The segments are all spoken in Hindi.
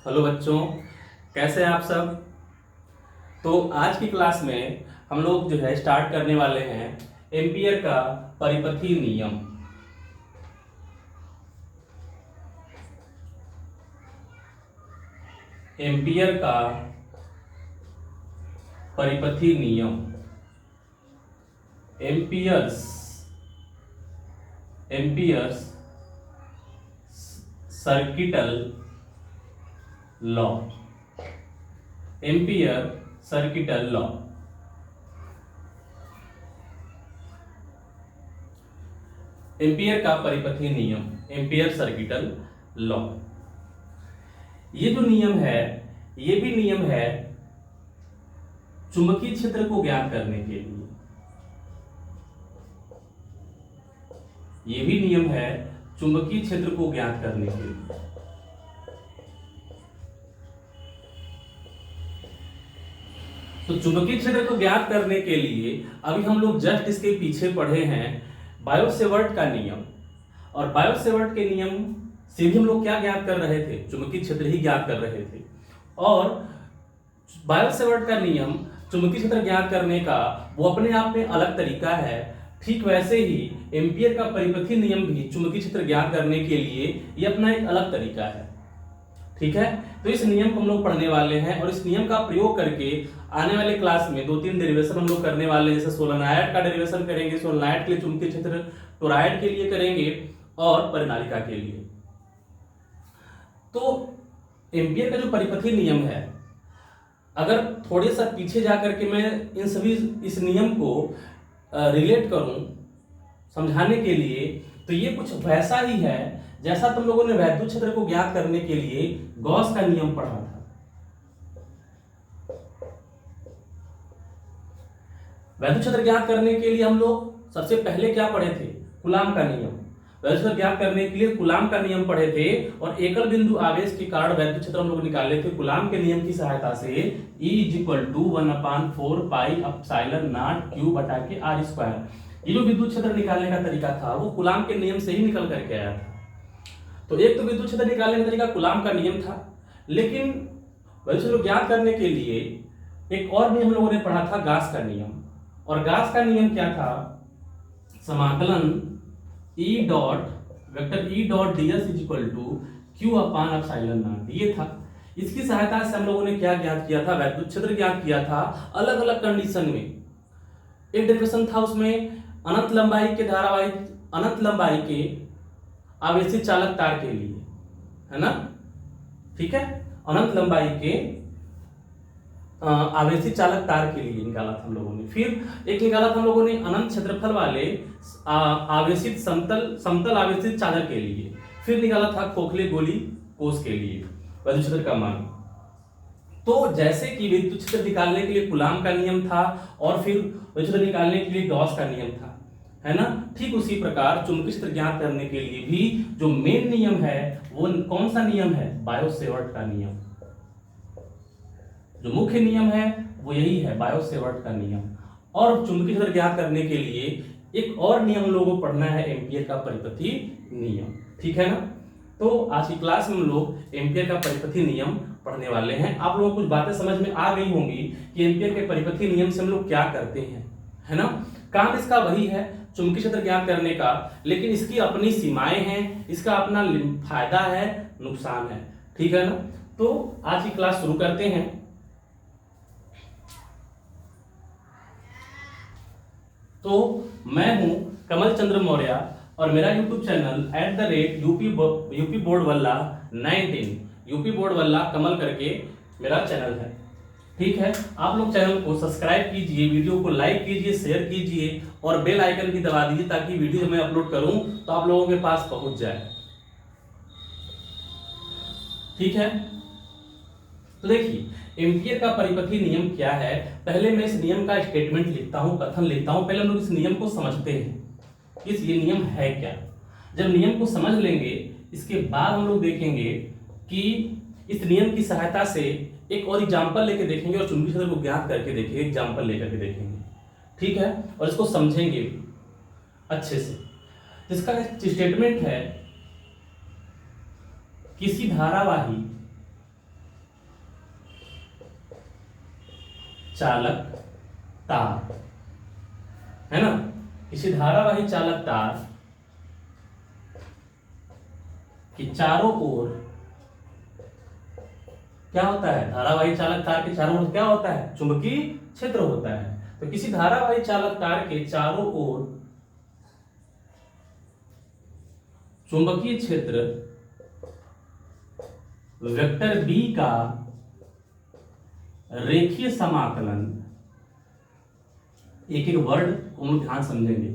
हेलो बच्चों, कैसे हैं आप सब। तो आज की क्लास में हम लोग जो है स्टार्ट करने वाले हैं एम्पियर का परिपथी नियम। एम्पियर का परिपथी नियम, amperes amperes circuital law, ampere circuital law. Ampere का परिपथी नियम, एम्पियर सर्किटल लॉ। ये जो नियम है, ये भी नियम है चुंबकीय क्षेत्र को ज्ञात करने के लिए। ये भी नियम है चुंबकीय क्षेत्र को ज्ञात करने के लिए। तो चुंबकीय क्षेत्र को ज्ञात करने के लिए अभी हम लोग जस्ट इसके पीछे पढ़े हैं बायो-सेवर्ट का नियम, और बायो-सेवर्ट के नियम से भी हम लोग क्या ज्ञात कर रहे थे, चुंबकीय क्षेत्र ही ज्ञात कर रहे थे। और बायो-सेवर्ट का नियम चुंबकीय क्षेत्र ज्ञात करने का वो अपने आप में अलग तरीका है। ठीक वैसे ही एम्पियर का परिपथी नियम भी चुंबकीय क्षेत्र ज्ञात करने के लिए ये अपना एक अलग तरीका है। ठीक है, तो इस नियम को हम लोग पढ़ने वाले हैं और इस नियम का प्रयोग करके आने वाले क्लास में 2-3 डेरिवेशन हम लोग करने वाले हैं। जैसे सोलेनॉइड का डेरिवेशन करेंगे, सोलेनॉइड के लिए चुंबकीय क्षेत्र, टोरॉइड के लिए करेंगे और परिनालिका के लिए। तो एम्पियर का जो परिपथी नियम है, अगर थोड़े सा पीछे जाकर के मैं इन सभी इस नियम को रिलेट करूं समझाने के लिए, तो ये कुछ वैसा ही है जैसा तुम लोगों ने वैद्युत क्षेत्र को ज्ञात करने के लिए गॉस का नियम पढ़ा था। वैद्युत क्षेत्र ज्ञात करने के लिए हम लोग सबसे पहले क्या पढ़े थे, कूलाम का नियम। वैद्युत क्षेत्र ज्ञात करने के लिए कूलाम का नियम पढ़े थे और एकल बिंदु आवेश के कारण वैद्युत क्षेत्र हम लोग निकाले थे कूलाम के नियम की सहायता से। E = 1/4 πε0 Q/r²। ये जो विद्युत क्षेत्र निकालने का तरीका था वो कूलाम के नियम से ही निकल करके आया था। तो एक तो विद्युत क्षेत्र निकालने का तरीका कूलाम का नियम था, लेकिन वैद्युत क्षेत्र ज्ञात करने के लिए एक और नियम हम लोगों ने पढ़ा था, गास का नियम। और गास का नियम क्या था, समाकलन E डॉट ds = Q/ε0 ये था। इसकी सहायता से हम लोगों ने क्या ज्ञात किया था, वैद्युत क्षेत्र ज्ञात किया था अलग अलग कंडीशन में। एक डेरिवेशन था उसमें अनंत लंबाई के धारावाहिक, अनंत लंबाई के आवेशित चालक तार के लिए, है ना। ठीक है, अनंत लंबाई के आवेशित चालक तार के लिए निकाला था हम लोगों ने। फिर एक निकाला था हम लोगों ने अनंत क्षेत्रफल वाले आवेशित समतल आवेशित चालक के लिए। फिर निकाला था खोखले गोली कोष के लिए वैद्युत क्षेत्र का मान। तो जैसे कि विद्युत क्षेत्र निकालने के लिए कूलाम का नियम था और फिर वैद्युत क्षेत्र निकालने के लिए गॉस का नियम था, है ना। ठीक उसी प्रकार चुंबकीय क्षेत्र ज्ञात करने के लिए भी जो मेन नियम है वो कौन सा नियम है, बायो-सेवर्ट का नियम। जो मुख्य नियम है वो यही है, बायो-सेवर्ट का नियम। और चुंबकीय क्षेत्र ज्ञात करने के लिए एक और नियम हम लोगों को पढ़ना है, एम्पियर का परिपथी नियम। ठीक है ना। तो आज की क्लास में हम लोग एम्पियर का परिपथी नियम पढ़ने वाले हैं। आप लोगों को कुछ बातें समझ में आ गई होंगी कि एम्पियर के परिपथी नियम से हम लोग क्या करते हैं, है ना। काम इसका वही है, चुंबकीय क्षेत्र ज्ञात करने का, लेकिन इसकी अपनी सीमाएं हैं, इसका अपना फायदा है, नुकसान है। ठीक है ना। तो आज की क्लास शुरू करते हैं। तो मैं हूं कमल चंद्र मौर्य और मेरा YouTube चैनल @UP बोर्ड वल्ला 19 यूपी बोर्ड वल्ला कमल करके मेरा चैनल है। ठीक है, आप लोग चैनल को सब्सक्राइब कीजिए, वीडियो को लाइक कीजिए, शेयर कीजिए और बेल आइकन भी दबा दीजिए ताकि वीडियो जब मैं अपलोड करूं तो आप लोगों के पास पहुंच जाए। ठीक है, तो देखिए एम्पियर का परिपथी नियम क्या है। पहले मैं इस नियम का स्टेटमेंट लिखता हूं, कथन लिखता हूं। पहले हम लोग इस नियम को समझते हैं कि ये नियम है क्या। जब नियम को समझ लेंगे इसके बाद हम लोग देखेंगे कि इस नियम की सहायता से एक और एग्जाम्पल लेके देखेंगे और चुंबकीय क्षेत्र को ज्ञात करके देखेंगे, एग्जाम्पल लेकर के देखेंगे। ठीक है, और इसको समझेंगे भी अच्छे से। जिसका स्टेटमेंट है, किसी धारावाही चालक तार, है ना, किसी धारावाही चालक तार कि चारों ओर क्या होता है, धारावाही चालक तार के चारों ओर क्या होता है, चुंबकीय क्षेत्र होता है। तो किसी धारावाही चालक तार के चारों ओर चुंबकीय क्षेत्र वेक्टर बी का रेखीय समाकलन, एक एक वर्ड को हम ध्यान समझेंगे।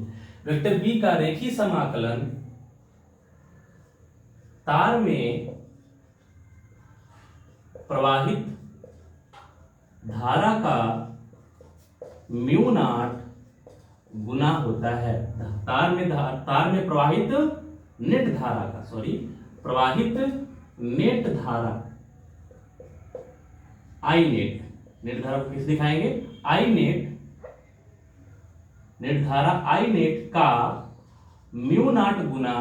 वेक्टर बी का रेखीय समाकलन तार में प्रवाहित धारा का म्यू नॉट गुना होता है, तार में प्रवाहित नेट धारा का, प्रवाहित नेट धारा आई नेट धारा को किस दिखाएंगे, आई नेट धारा आई नेट का म्यू नॉट गुना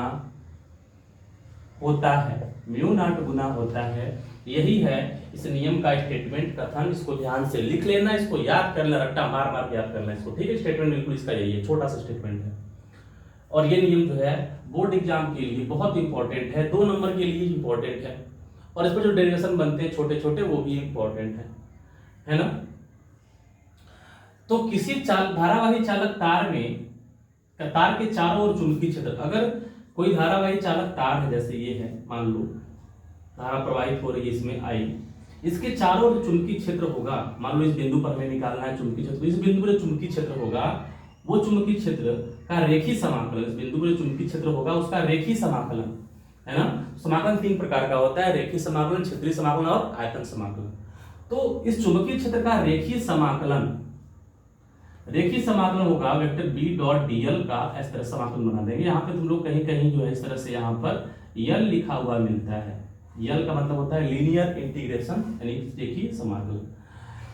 होता है, म्यू नॉट गुना होता है। यही है इस नियम का स्टेटमेंट कथन। इसको ध्यान से लिख लेना, इसको याद कर लेना, रट्टा मार मार के याद करना इसको, ठीक है। स्टेटमेंट बिल्कुल इसका यही है, छोटा सा स्टेटमेंट है। और ये नियम जो है बोर्ड एग्जाम के लिए बहुत इंपॉर्टेंट है, 2 नंबर के लिए इंपॉर्टेंट है, और इस पर जो डेरिवेशन बनते हैं छोटे छोटे वो भी इंपॉर्टेंट है ना। तो किसी धारावाही चालक तार में, तार के चारों ओर चुंबकीय क्षेत्र, अगर कोई धारावाही चालक तार है, जैसे ये है, मान लो धारा प्रवाहित हो रही है इसमें आई, इसके चारों ओर चुंबकीय क्षेत्र होगा, मान लो इस बिंदु पर हमें निकालना है चुंबकीय क्षेत्र, इस बिंदु पर चुंबकीय क्षेत्र होगा, वो चुंबकीय क्षेत्र का रेखीय समाकलन, इस बिंदु पर चुंबकीय क्षेत्र होगा उसका रेखीय समाकलन, है ना। समाकलन 3 प्रकार का होता है, रेखीय समाकलन, क्षेत्रीय समाकलन और आयतन समाकलन। तो इस चुंबकीय क्षेत्र का रेखीय समाकलन होगा वेक्टर बी डॉट डीएल का, इस तरह समाकलन बना देंगे। यहाँ पे तुम लोग कहीं कहीं जो है इस तरह से यहाँ पर यल लिखा हुआ मिलता है, यल का मतलब होता है लीनियर इंटीग्रेशन, यानी देखिए समाकलन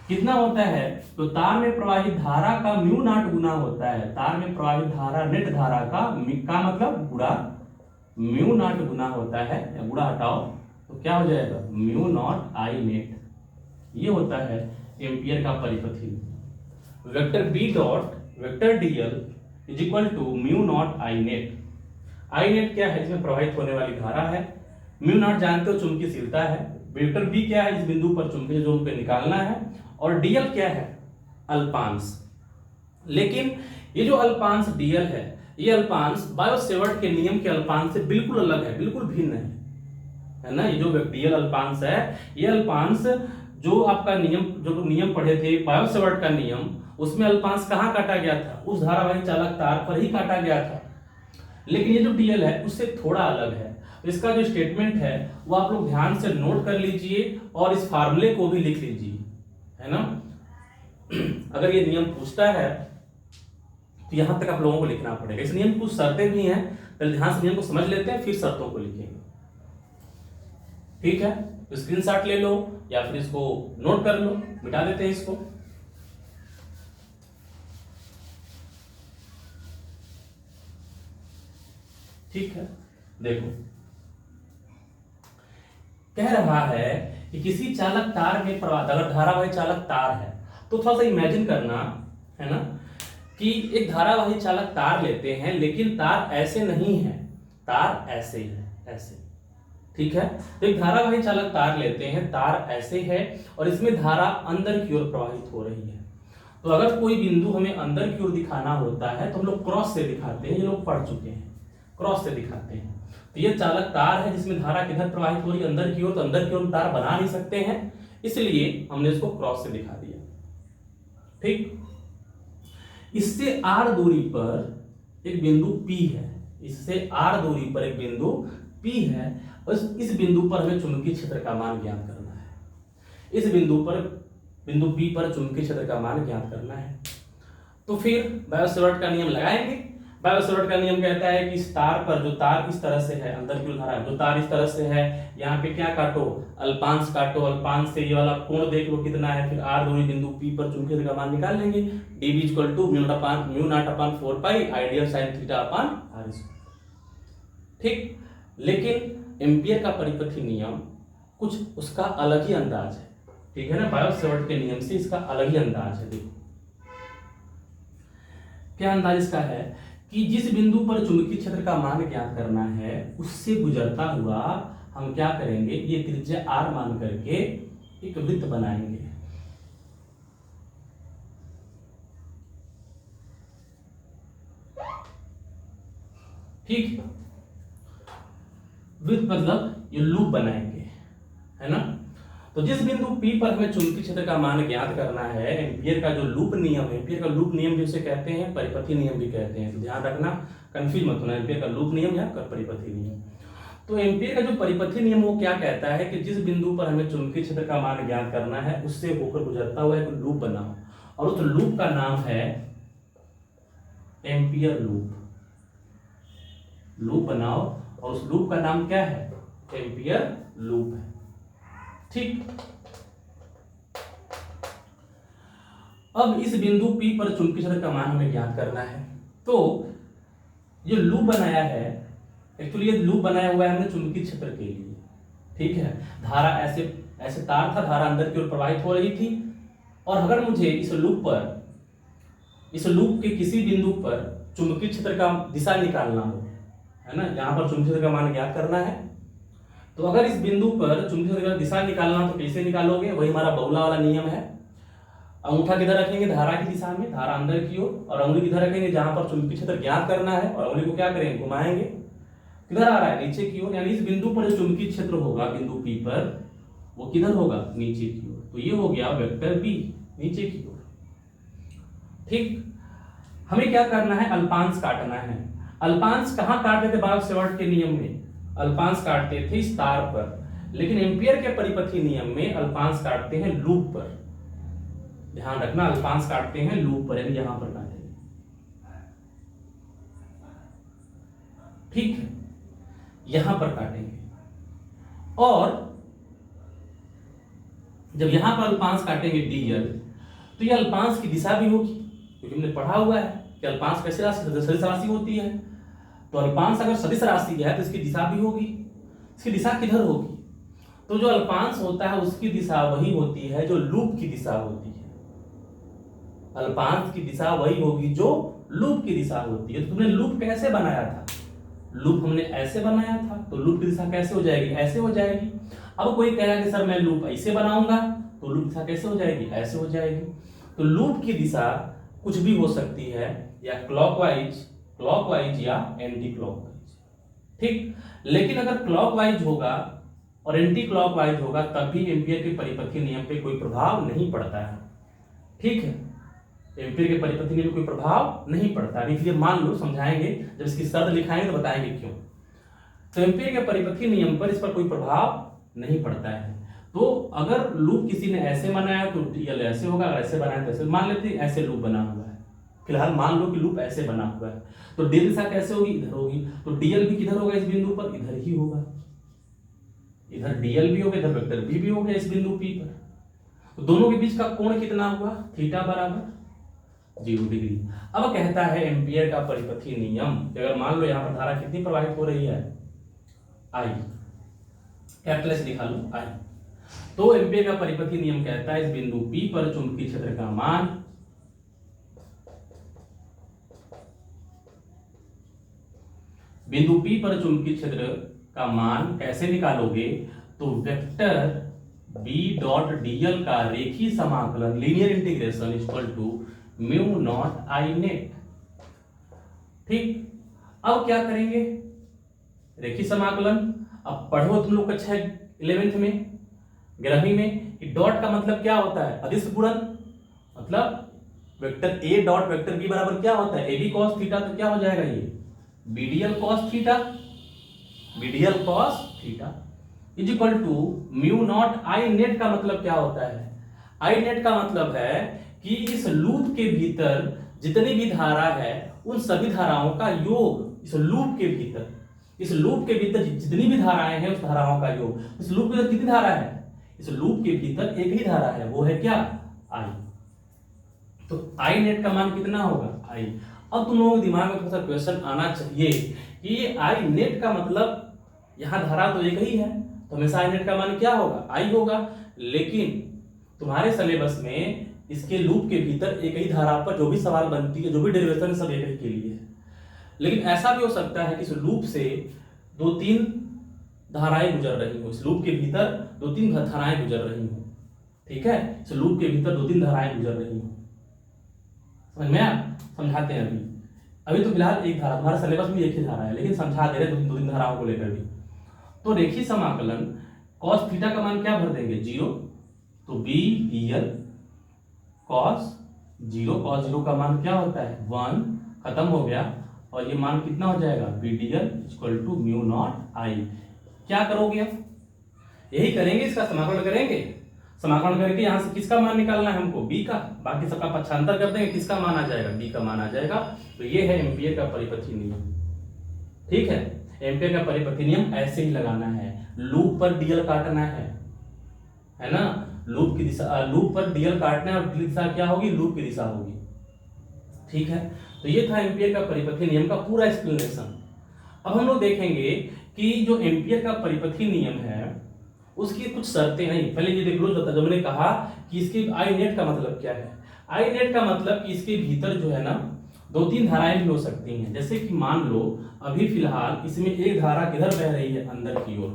कितना होता है, तो तार में प्रवाहित धारा का म्यू नॉट गुना होता है, तार में प्रवाहित धारा नेट धारा का मतलब गुणा म्यू नॉट गुना होता है, या गुणा हटाओ तो क्या हो जाएगा, म्यू नॉट आई नेट। ये होता है एम्पियर का परिपथी। Vector B dot vector DL is equal to mu not I net. I net क्या है, इसमें प्रवाहित होने वाली धारा है, म्यू नॉट जानते हो चुंबकीयशीलता है, वेक्टर बी क्या है, इस बिंदु पर चुंबकीय जोन पे निकालना है, और डीएल क्या है, अल्पांश। लेकिन ये जो अल्पांश डीएल है, ये अल्पांश बायो-सेवर्ट के नियम के अल्पांश से बिल्कुल अलग है, बिल्कुल भिन्न है ना। ये जो डीएल अल्पांश है, ये अल्पांश जो आपका नियम, जो नियम पढ़े थे बायो-सेवर्ट का नियम, उसमें अल्पांश कहाँ काटा गया था, उस धारावाही चालक तार पर ही काटा गया था। लेकिन ये जो डीएल है उससे थोड़ा अलग है। इसका जो स्टेटमेंट है वो आप लोग ध्यान से नोट कर लीजिए और इस फार्मूले को भी लिख लीजिए, है ना। अगर ये नियम पूछता है तो यहां तक आप लोगों को लिखना पड़ेगा। इस नियम की कुछ शर्तें भी हैं, पहले ध्यान से नियम को समझ लेते हैं, फिर शर्तों को लिखेंगे, ठीक है। तो स्क्रीनशॉट ले लो या फिर इसको नोट कर लो, मिटा देते हैं इसको। ठीक है, देखो कह रहा है कि किसी चालक तार में प्रवाह, अगर धारावाही चालक तार है तो थोड़ा सा इमेजिन करना, है ना, कि एक धारावाही चालक तार लेते हैं, लेकिन तार ऐसे नहीं है, तार ऐसे है, ऐसे, ठीक है। तो एक धारावाही चालक तार लेते हैं, तार ऐसे है और इसमें धारा अंदर की ओर प्रवाहित हो रही है। तो अगर कोई बिंदु हमें अंदर की ओर दिखाना होता है तो हम लोग क्रॉस से दिखाते हैं, ये लोग पढ़ चुके हैं, क्रॉस से दिखाते हैं। तो ये चालक तार है जिसमें धारा किधर प्रवाहित हो रही है, अंदर की ओर, तो अंदर की ओर तार बना नहीं सकते हैं, इसलिए हमने इसको क्रॉस से दिखा दिया, ठीक। इससे r दूरी पर एक बिंदु P है, इससे r दूरी पर एक बिंदु P है, और इस बिंदु पर हमें चुंबकीय क्षेत्र का मान ज्ञात करना है। इस बिंदु P पर चुंबकीय क्षेत्र का मान ज्ञात करना है। तो फिर बायो-सेवर्ट का नियम लगाएंगे। बायो-सेवर्ट का नियम कहता है कि इस तार पर, जो तार इस तरह से है, अंदर की ओर धारा, जो तार इस तरह से है, यहाँ पे क्या काटो, अल्पांश काटो, अल्पांश से ये वाला कोण देख लो कितना है, फिर r दूरी बिंदु P पर चुंबकीय क्षेत्र का मान निकाल लेंगे। dV equal to mu not upon 4 pi I dl sine theta upon r square, ठीक। लेकिन एम्पियर का परिपथी नियम कुछ उसका अलग ही अंदाज है, ठीक है ना। बायो-सेवर्ट के नियम से इसका अलग ही अंदाज है। देखो क्या अंदाज इसका है कि जिस बिंदु पर चुंबकीय क्षेत्र का मान ज्ञात करना है उससे गुजरता हुआ हम क्या करेंगे, ये त्रिज्या r मान करके एक वृत्त बनाएंगे। ठीक, वृत्त मतलब ये लूप बनाएंगे, है ना। तो जिस बिंदु P पर हमें चुंबकीय क्षेत्र का मान ज्ञात करना है, एम्पियर का जो लूप नियम है, एम्पियर का लूप नियम भी उसे कहते हैं, परिपथी नियम भी कहते हैं। तो ध्यान रखना, कंफ्यूज मत होना, एम्पियर का लूप नियम या परिपथी नियम। तो एम्पियर का जो परिपथी नियम वो क्या कहता है कि जिस बिंदु पर हमें चुंबकीय क्षेत्र का मान ज्ञात करना है उससे होकर गुजरता हुआ एक लूप बनाओ, और उस लूप का नाम है एम्पियर लूप। लूप बनाओ और उस लूप का नाम क्या है, एम्पियर लूप है। ठीक, अब इस बिंदु P पर चुंबकीय क्षेत्र का मान हमें ज्ञात करना है। तो ये लूप बनाया है, एक्चुअली ये लूप बनाया हुआ है हमने चुंबकीय क्षेत्र के लिए। ठीक है, धारा ऐसे ऐसे तार था, धारा अंदर की ओर प्रवाहित हो रही थी, और अगर मुझे इस लूप के किसी बिंदु पर चुंबकीय क्षेत्र का दिशा निकालना हो, है ना, यहाँ पर चुंबकीय क्षेत्र का मान ज्ञात करना है, तो अगर इस बिंदु पर चुंबकीय क्षेत्र का दिशा निकालना हो तो कैसे निकालोगे, वही हमारा बहुला वाला नियम है। अंगूठा किधर रखेंगे, धारा की दिशा में, धारा अंदर की ओर, और उंगली किधर रखेंगे जहां पर चुंबकीय क्षेत्र ज्ञात करना है, और उंगली को क्या करेंगे, घुमाएंगे, किधर आ रहा है, नीचे की ओर। यानी इस बिंदु पर जो चुंबकीय क्षेत्र होगा बिंदु P पर, वो किधर होगा, नीचे की ओर। तो ये हो गया वेक्टर B, नीचे की ओर। ठीक, हमें क्या करना है, अल्पांश काटना है। अल्पांश कहां काटते थे बायो-सेवर्ट के नियम में, अल्पांश काटते थे इस तार पर, लेकिन एम्पियर के परिपथी नियम में अल्पांश काटते हैं लूप पर। ध्यान रखना, अल्पांश काटते हैं लूप पर, यानी यहां पर काटेंगे। ठीक है, यहां पर काटेंगे, और जब यहां पर अल्पांश काटेंगे dl, तो ये अल्पांश की दिशा भी होगी, क्योंकि हमने पढ़ा हुआ है कि अल्पांश कैसे राशि, सदिश राशि होती है। तो अल्पांश अगर सदिश राशि है तो इसकी दिशा भी होगी। इसकी दिशा किधर होगी, तो जो अल्पांश होता है उसकी दिशा वही होती है जो लूप की दिशा होती है। अल्पांश की दिशा वही होगी जो लूप की दिशा होती है। तो तुमने लूप कैसे बनाया था, लूप हमने ऐसे बनाया था, तो लूप की दिशा कैसे हो जाएगी, ऐसे हो जाएगी। अब कोई कहेगा कि सर मैं लूप ऐसे बनाऊंगा, तो लूप दिशा कैसे हो जाएगी, ऐसे हो जाएगी। तो लूप की दिशा कुछ भी हो सकती है, या क्लॉकवाइज या एंटी क्लॉकवाइज। ठीक, लेकिन अगर क्लॉकवाइज होगा और एंटी क्लॉकवाइज होगा तब भी एम्पियर के परिपथी नियम पे कोई प्रभाव नहीं पड़ता है। ठीक है, एम्पियर के परिपथी नियम पे कोई प्रभाव नहीं पड़ता है। इसलिए मान लो, समझाएंगे जब इसकी शर्त लिखाएंगे तो बताएंगे क्यों। तो एम्पियर के परिपथी नियम पर इस पर कोई प्रभाव नहीं पड़ता है। तो अगर लूप किसी ने ऐसे बनाया तो डीएल ऐसे होगा, अगर ऐसे बनाया तो ऐसे। मान लेते हैं ऐसे लूप बना हुआ है, फिलहाल मान लो कि लूप ऐसे बना हुआ है, तो डी दिशा कैसे होगी, इधर होगी। तो डीएल भी किधर होगा, इस बिंदु पर, इधर ही होगा। इधर डीएल भी होगा, इधर वेक्टर बी भी होगा इस बिंदु P पर। तो दोनों के बीच का कोण कितना हुआ, थीटा बराबर 0 डिग्री। अब कहता है एम्पियर का परिपथी नियम, अगर मान लो यहाँ पर धारा कितनी प्रवाहित हो रही है, I, कैपिटल S लिखा लो I। तो एम्पियर का परिपथी नियम कहता है इस बिंदु P पर चुंबकीय क्षेत्र का मान बिंदु P पर चुंबकीय क्षेत्र का मान कैसे निकालोगे, तो वेक्टर B डॉट dl का रेखीय समाकलन, linear integration equal to mu not I net. ठीक, अब क्या करेंगे, रेखीय समाकलन। अब पढ़ो तुम लोग कक्षा 11th में, 11वीं में, कि डॉट का मतलब क्या होता है, अदिश गुणन। मतलब vector A dot vector B बराबर क्या होता है, AB cos थीटा। तो क्या हो जाएगा ये BDL cos theta, BDL cos theta is equal to mu not I net. का मतलब क्या होता है, आई नेट का मतलब है कि इस लूप के भीतर जितनी भी धारा है उन सभी धाराओं का योग, इस लूप के भीतर, इस लूप के भीतर जितनी भी धाराएं हैं उस धाराओं का योग। इस लूप के भीतर कितनी धारा है, इस लूप के भीतर एक ही धारा है, वो है क्या, आई। तो आई नेट का मान कितना होगा, आई। अब तुम लोगों के दिमाग में थोड़ा सा क्वेश्चन आना चाहिए कि ये आई नेट का मतलब, यहां धारा तो एक ही है, तो हमेशा आई नेट का मान क्या होगा, आई होगा। लेकिन तुम्हारे सिलेबस में इसके लूप के भीतर एक ही धारा पर जो भी सवाल बनती है, जो भी डेरिवेशन है, सब एक ही के लिए है। लेकिन ऐसा भी हो सकता है कि इस लूप से 2-3 धाराएं गुजर रही हो, इस लूप के भीतर 2-3 धाराएं गुजर रही हो, ठीक है, इस लूप के भीतर 2-3 धाराएं गुजर रही हो। समझ में आया? समझाते हैं अभी तो फिलहाल एक धारा, हमारा सिलेबस में एक ही धारा है, लेकिन समझा दे रहे 2-3 धाराओं को लेकर भी। तो रेखीय समाकलन cos थीटा का मान क्या भर देंगे? 0, तो b dl cos 0 का मान क्या होता है? 1, खत्म हो गया, और ये मान कितना हो जाएगा? b dl equal to mu not I. क्या करोगे आप? यही करेंगे, इसका समाकलन करेंगे। समाकलन करके यहां से किसका मान निकालना है हमको? b का, बाकी सबका पक्षांतर कर देंगे, किसका मान आ जाएगा? b का मान आ जाएगा। तो ये है एम्पियर का परिपथी नियम, ठीक है। एम्पियर का परिपथी नियम ऐसे ही लगाना है, लूप पर डीएल काटना है ना, लूप की दिशा, लूप पर डीएल काटना है, और दिशा क्या होगी? लूप की दिशा होगी, ठीक है। तो ये था एम्पियर का परिपथी नियम का पूरा एक्सप्लेनेशन। अब हम लोग देखेंगे कि जो एम्पियर का परिपथी नियम है उसकी कुछ शर्तें नहीं, पहले ये देख लो। जब मैंने कहा कि इसके आई नेट का मतलब क्या है, आई नेट का मतलब कि इसके भीतर जो है ना 2-3 धाराएं भी हो सकती हैं। जैसे कि मान लो अभी फिलहाल इसमें एक धारा किधर बह रही है? अंदर की ओर।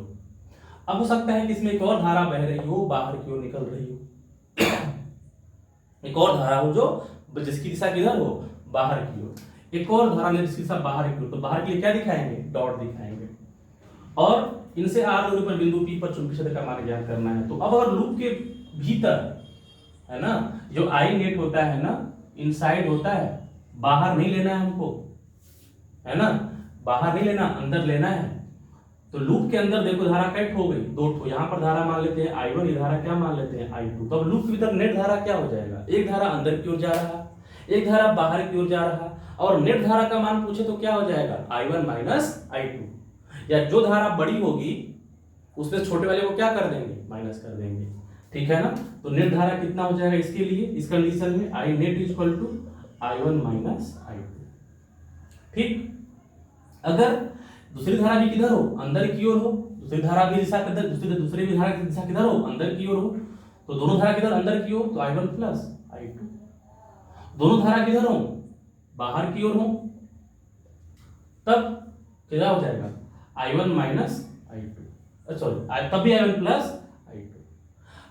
अब हो सकता है कि इसमें एक और धारा बह रही हो, बाहर की ओर निकल रही हो, एक और धारा हो जो जिसकी दिशा किधर हो? बाहर की ओर। एक और धारा जिसकी दिशा बाहर की ओर, तो बाहर के लिए क्या दिखाएंगे? डॉट दिखाएंगे। और इनसे आर दूरी पर बिंदु पी पर चुंबकीय क्षेत्र का मान ज्ञात करना है। तो अब अगर लूप के भीतर है ना, जो आई नेट होता है ना, इनसाइड होता है, बाहर नहीं लेना है हमको, है ना, बाहर नहीं लेना, अंदर लेना है। तो लूप के अंदर देखो धारा कट हो गई, 2 ठो, यहां पर धारा मान लेते हैं I1, ये धारा क्या मान लेते हैं? I2। तो अब लूप के भीतर नेट धारा क्या हो जाएगा? एक धारा अंदर की ओर जा रहा, एक धारा बाहर की ओर जा रहा, और नेट धारा का मान पूछे तो क्या हो जाएगा? I1 माइनस I2, या जो धारा बड़ी होगी उसमें छोटे वाले को क्या कर देंगे? माइनस कर देंगे, ठीक है ना। तो नेट धारा कितना हो जाएगा इसके लिए, इस कंडीशन में? I net equal to I1 minus I2, ठीक। अगर दूसरी धारा भी किधर हो? अंदर की ओर हो, दूसरी धारा भी दिशा किधर, दूसरी भी धारा की दिशा किधर हो? अंदर की ओर हो, तो दोनों धारा किधर? अंदर की ओर, तो I1 प्लस I2। दोनों धारा किधर हो? बाहर की ओर हो, तब क्या हो जाएगा? I1 माइनस I2, सॉरी, तब भी I1 प्लस I2।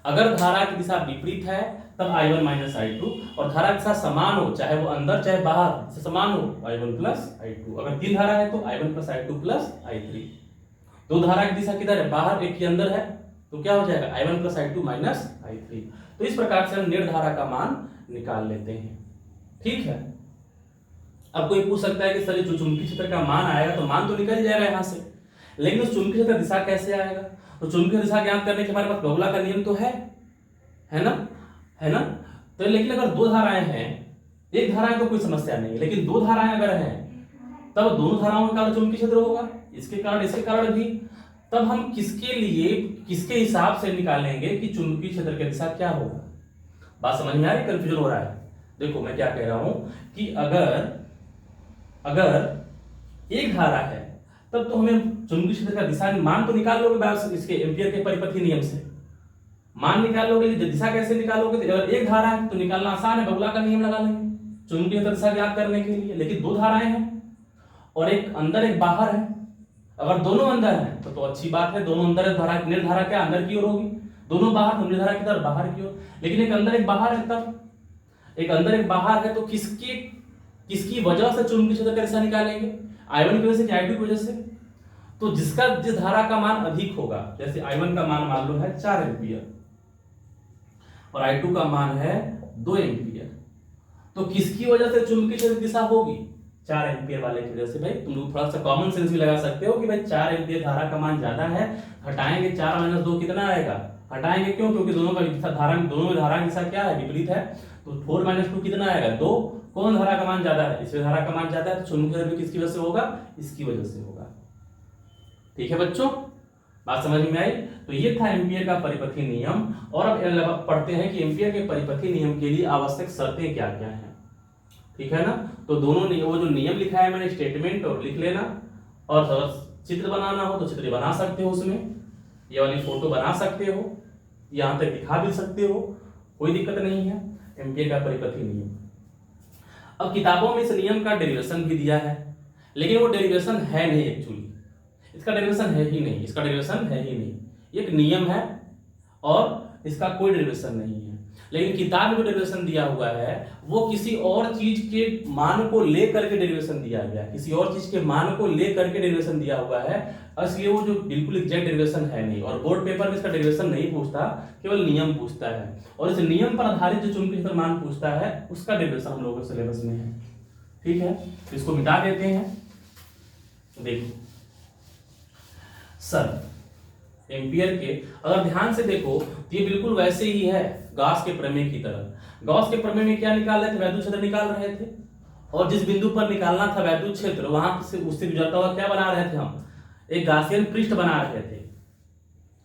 अगर धारा की दिशा विपरीत है तब I1 माइनस I2, और धारा के साथ समान हो, चाहे वो अंदर चाहे बाहर से समान हो, I1 प्लस I2। अगर 3 धारा है तो I1 plus I2 plus I3। 2 धारा की दिशा किधर है? बाहर, एक ही अंदर है, तो क्या हो जाएगा? I1 plus I2 minus I3। तो इस प्रकार से हम नेट धारा का मान निकाल लेते हैं, ठीक है। अब कोई पूछ सकता है कि सर जो चुंबकीय क्षेत्र का मान आएगा तो मान तो निकल जाएगा यहाँ से, लेकिन उस चुंबकीय क्षेत्र दिशा कैसे आएगा? तो चुंबकीय दिशा ज्ञात करने के हमारे पास बगुला का नियम तो है ना। तो लेकिन अगर 2 धाराएं हैं, एक धारा है तो कोई समस्या नहीं, लेकिन 2 धाराएं अगर हैं तब दोनों धाराओं के कारण चुंबकीय क्षेत्र होगा, इसके कारण भी। तब हम किसके लिए, किसके हिसाब से निकालेंगे कि चुंबकीय क्षेत्र की दिशा क्या होगा? बात समझ में आ रही? कंफ्यूजन हो रहा है? देखो मैं क्या कह रहा हूं कि अगर एक धारा है तब तो हमें चुंबकीय क्षेत्र का दिशा मान तो निकाल लोगे, इसके एम्पियर के परिपथी नियम से मान निकाल लोगे। दिशा कैसे निकालोगे? तो अगर एक धारा है तो निकालना आसान है, बगुला का नियम लगा लेंगे चुंबकीय दिशा ज्ञात करने के लिए। लेकिन 2 धाराएं हैं और एक अंदर एक बाहर है, अगर दोनों अंदर हैं तो अच्छी बात है, दोनों अंदर है, धारा नेट धारा क्या अंदर की ओर होगी, दोनों बाहर, नेट धारा किधर? बाहर की ओर। लेकिन एक अंदर एक बाहर है, तब एक अंदर एक बाहर है, तो किसकी वजह से चुंबकीय क्षेत्र का दिशा निकालेंगे? I1 की वजह से कि I2 की वजह से? तो जिस धारा का मान अधिक होगा, जैसे I1 का मान मान लो है 4 एम्पियर और I2 का मान है 2 एम्पियर, तो किसकी वजह से चुंबकीय क्षेत्र दिशा होगी? 4 एम्पियर वाले की वजह से। भाई तुम लोग थोड़ा सा कॉमन सेंस भी लगा सकते हो कि भाई 4 एम्पियर धारा का मान ज्यादा है, हटाएंगे 4 माइनस 2 कितना आएगा? हटाएंगे क्यों? क्योंकि दोनों का धारा की दिशा क्या है? विपरीत है, तो 4 माइनस 2 कितना आएगा? 2। कौन धारा का मान ज्यादा है? इसमें धारा का मान ज्यादा है, तो चुंबकीय क्षेत्र किसकी वजह से होगा? इसकी वजह से होगा, ठीक है बच्चों, बात समझ में आई? तो ये था एम्पियर का परिपथी नियम। और अब पढ़ते हैं कि एम्पियर के परिपथी नियम के लिए आवश्यक शर्तें क्या क्या हैं, ठीक है ना। तो दोनों वो जो नियम लिखा है मैंने, स्टेटमेंट और लिख लेना, और चित्र बनाना हो तो चित्र बना सकते हो, उसमें ये वाली फोटो बना सकते हो, यहाँ तक दिखा भी सकते हो, कोई दिक्कत नहीं है, एम्पियर का परिपथी नियम। अब किताबों में इस नियम का डेरिवेशन भी दिया है, लेकिन वो डेरिवेशन है नहीं एक्चुअली, इसका डेरिवेशन है ही नहीं, इसका डेरिवेशन है ही नहीं, एक नियम है और इसका कोई डेरिवेशन नहीं है। लेकिन किताब में जो डेरिवेशन दिया हुआ है वो किसी और चीज के मान को लेकर के डेरिवेशन दिया गया है, किसी और चीज के मान को लेकर के डेरिवेशन दिया हुआ है, इसलिए वो जो बिल्कुल एग्जैक्ट डेरिवेशन है नहीं। और बोर्ड पेपर में इसका डेरिवेशन नहीं पूछता, केवल नियम पूछता है, और इस नियम पर आधारित जो चुंबकीय क्षेत्र मान पूछता है उसका डेरिवेशन हम लोगों के सिलेबस में है। ठीक है, इसको मिटा देते हैं। देखो सर, एम्पियर के अगर ध्यान से देखो तो ये बिल्कुल वैसे ही है गॉस के प्रमेय की तरह। गॉस के प्रमेय में क्या निकाल रहे थे, वैद्युत क्षेत्र निकाल रहे थे, और जिस बिंदु पर निकालना था वैद्युत क्षेत्र वहां से उससे गुजरता हुआ क्या बना रहे थे हम, एक गासियन पृष्ठ बना रहे थे।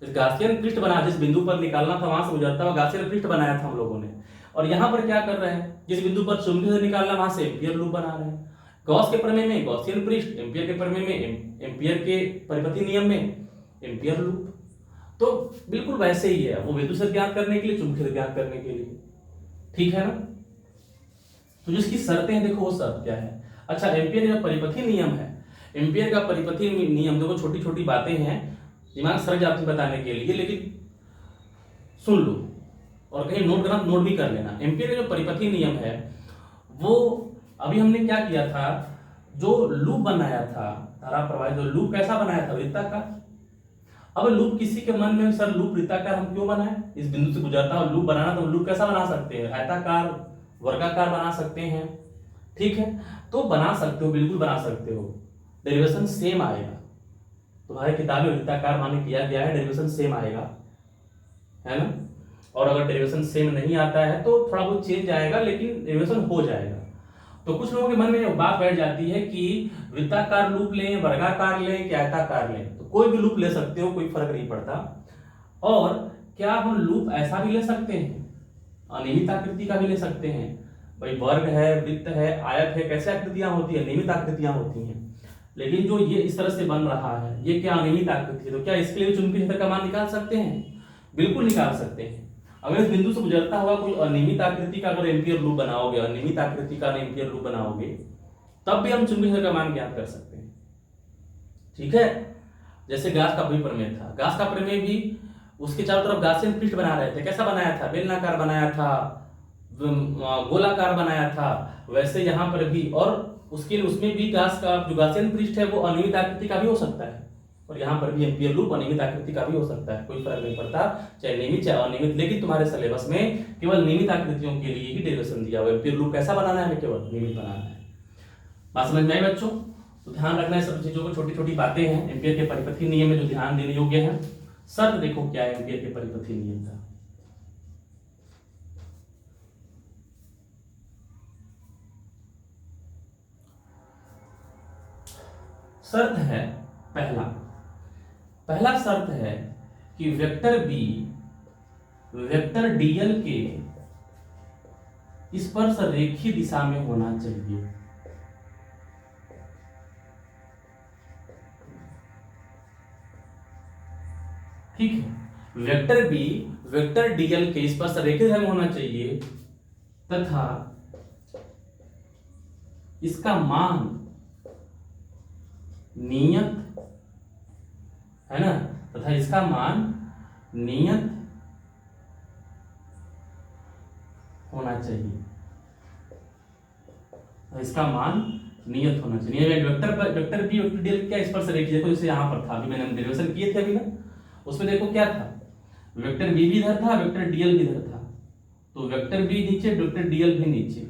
इस गासियन पृष्ठ बना, जिस बिंदु पर निकालना था वहां से गुजरता हुआ गासियन पृष्ठ बनाया था हम लोगों ने। और यहाँ पर क्या कर रहे हैं, जिस बिंदु पर चुंबकीय क्षेत्र निकालना वहां से एम्पियर लूप बना रहे हैं। गॉस के प्रमेय में गॉसियन पृष्ठ, एम्पियर के प्रमेय में एम्पियर के परिपथी नियम में एम्पियर लूप। तो बिल्कुल वैसे ही है, वो वैद्युत क्षेत्र ज्ञात करने के लिए, चुंबकीय क्षेत्र ज्ञात करने के लिए। ठीक है ना। तो जिसकी शर्तें हैं देखो वो शर्त क्या है। अच्छा, एम्पियर का परिपथी नियम है, एम्पियर का परिपथी नियम देखो छोटी छोटी बातें हैं, दिमाग सर जाती बताने के लिए, लेकिन सुन लो और कहीं नोट करना, नोट भी कर लेना। एम्पियर का जो परिपथी नियम है वो अभी हमने क्या किया था, जो लूप बनाया था धारा प्रवाह, जो लूप कैसा बनाया था, वृत्ताकार। अब लूप किसी के मन में सर लूप वृत्ताकार हम क्यों बनाए, इस बिंदु से गुजरता हुआ लूप बनाना, तो लूप कैसा बना सकते हैं, आयताकार, वर्गाकार बना सकते हैं। ठीक है, तो बना सकते हो, बिल्कुल बना सकते हो, डेरिवेशन सेम आएगा। तुम्हारे किताब में वृत्ताकार माने किया गया है, डेरिवेशन सेम आएगा, है ना। और अगर डेरिवेशन सेम नहीं आता है तो थोड़ा बहुत चेंज आएगा, लेकिन डेरिवेशन हो जाएगा। तो कुछ लोगों के मन में एक बात बैठ जाती है कि वृत्ताकार लूप लें, वर्गाकार लें, क्या आयताकार लें। तो कोई भी लूप ले सकते हो, कोई फर्क नहीं पड़ता। और क्या हम लूप ऐसा भी ले सकते हैं, अनियमित आकृति का भी ले सकते हैं। भाई वर्ग है, वृत्त है, आयत है, कैसे आकृतियां होती है, नियमित आकृतियां होती हैं। लेकिन जो ये इस तरह से बन रहा है ये क्या अनियमित आकृति है, तो क्या इसके लिए चुंबकीय क्षेत्र का मान निकाल सकते हैं, बिल्कुल निकाल सकते हैं। अगर इस बिंदु से गुजरता हुआ कोई अनियमित आकृति का अगर एम्पियर लूप बनाओगे, अनियमित आकृति का एम्पियर लूप बनाओगे, तब भी हम चुंबकीय क्षेत्र का मान ज्ञात कर सकते हैं। ठीक है, जैसे गॉस का भी प्रमेय था, गॉस का प्रमेय भी उसके चारों तरफ गॉसियन पृष्ठ बना रहे थे। कैसा बनाया था, बेलनाकार बनाया था, गोलाकार बनाया था, वैसे यहाँ पर भी। और उसके उसमें भी गॉस का जो गॉसियन पृष्ठ है वो अनियमित आकृति का भी हो सकता है, और यहाँ पर भी एम्पियर लूप अनियमित आकृति का भी हो सकता है, कोई फर्क नहीं पड़ता, चाहे नियमित चाहे अनियमित। लेकिन तुम्हारे सिलेबस में केवल नियमित आकृतियों के लिए ही डेरिवेशन दिया हुआ है, एम्पियर लूप कैसा बनाना है, केवल नियमित बनाना है। बात समझ में आई बच्चों। तो ध्यान रखना है सब चीजों को, छोटी छोटी बातें हैं एम्पियर के परिपथी नियम में जो ध्यान देने योग्य है। शर्त देखो क्या है एम्पियर के परिपथी नियम का। शर्त है पहला शर्त है कि वेक्टर बी वेक्टर डीएल के स्पर्श रेखीय दिशा में होना चाहिए। ठीक है, वेक्टर बी वेक्टर डीएल के स्पर्श रेखीय दिशा में होना चाहिए तथा इसका मान नियत है ना, तथा इसका मान नियत होना चाहिए, इसका मान नियत होना चाहिए। वेक्टर बी वेक्टर डीएल क्या स्पर्श रेखीय, देखो जैसे यहां पर था, अभी मैंने डेरिवेशन किए थे अभी ना, उसमें देखो क्या था, वेक्टर बी भी इधर था, वेक्टर डीएल भी इधर था। तो वेक्टर बी नीचे, वेक्टर डीएल भी नीचे।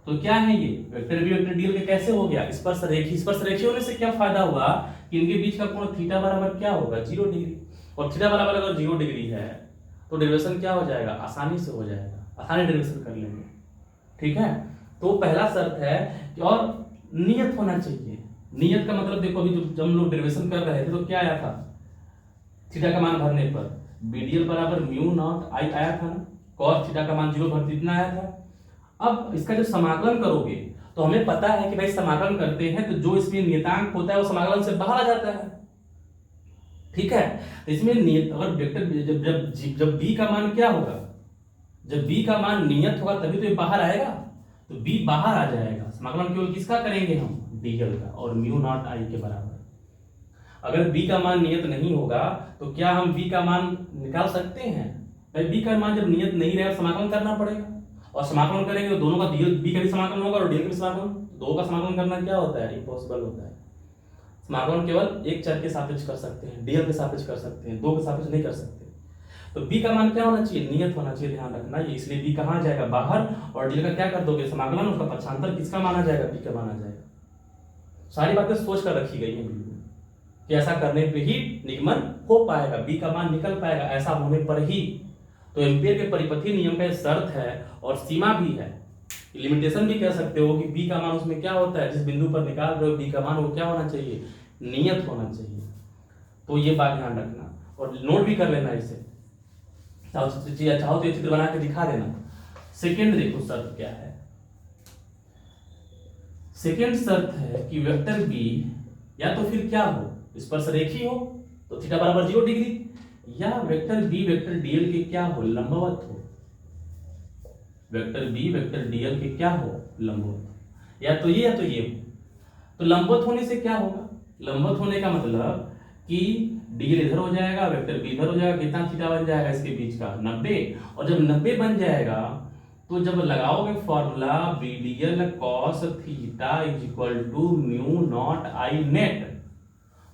तो क्या है ये वेक्टर बी वेक्टर डीएल के कैसे हो गया, स्पर्श रेखीय। स्पर्श रेखीय होने से क्या फायदा हुआ कि इनके बीच का कोण थीटा बराबर क्या होगा, 0 डिग्री। और थीटा बराबर अगर 0 डिग्री है तो डेरिवेशन क्या हो जाएगा, आसानी से हो जाएगा, आसानी डेरिवेशन कर लेंगे। ठीक है, तो पहला शर्त है कि और नियत होना चाहिए। नियत का मतलब देखो, अभी जब हम लोग डेरिवेशन कर रहे थे तो क्या आया था, थीटा का मान भरने पर बीडीएल बराबर म्यू नॉट आई आया था ना, कॉस थीटा का मान 0 भरते इतना आया था। अब इसका जब समाकलन करोगे तो हमें पता है कि भाई समाकलन करते हैं तो जो इसमें नियतांक होता है वो समाकलन से बाहर आ जाता है। ठीक है, तो इसमें नियत अगर वेक्टर जब बी का मान क्या होगा, जब b का मान नियत होगा तभी तो ये बाहर आएगा, तो b बाहर आ जाएगा। समाकलन केवल किसका करेंगे हम, dl का, और म्यू नॉट आई के बराबर। अगर b का मान नियत नहीं होगा तो क्या हम b का मान निकाल सकते हैं? भाई b का मान जब नियत नहीं रहेगा समाकलन करना पड़ेगा, और समाकलन करेंगे तो दोनों का b का भी समाकलन होगा और dl का भी समाकलन। दो का समाकलन करना क्या होता है, इम्पॉसिबल होता है। समाकलन केवल एक चर के सापेक्ष कर सकते हैं, dl के सापेक्ष कर सकते हैं, दो के सापेक्ष नहीं कर सकते। तो b का मान क्या होना चाहिए, नियत होना चाहिए, ध्यान रखना ये। इसलिए b कहाँ जाएगा, बाहर, और dl का क्या कर दोगे, समाकलन, उसका पक्षांतर किसका माना जाएगा, b का माना जाएगा। सारी बातें सोच कर रखी गई हैं वीडियो में कि ऐसा करने पे ही निगमन हो पाएगा, b का मान निकल पाएगा, ऐसा होने पर ही। तो एम्पियर के परिपथीय नियम का शर्त है और सीमा भी है, लिमिटेशन भी कह सकते हो कि b का मान उसमें क्या होता है, जिस बिंदु पर निकाल रहे हो b का मान वो क्या होना चाहिए, नियत होना चाहिए। तो ये बात ध्यान रखना और नोट भी कर लेना इसे, चाहो तो ये चित्र बना के दिखा देना। सेकेंड देखो शर्त क्या है, सेकेंड शर्त है कि वेक्टर बी या तो फिर क्या हो, स्पर्शरेखी हो तो थीटा बराबर 0 डिग्री, या वेक्टर बी वेक्टर डीएल के क्या हो, लंबवत हो। वेक्टर बी वेक्टर डीएल के क्या हो, लंबवत, या तो ये या तो ये हो। तो लंबवत होने से क्या होगा, लंबवत होने का मतलब कि डीएल इधर हो जाएगा, वेक्टर बी इधर हो जाएगा, कितना थीटा बन जाएगा इसके बीच का, 90। और जब 90 बन जाएगा तो जब लगाओगे formula B DL cos theta is equal to mu not I net,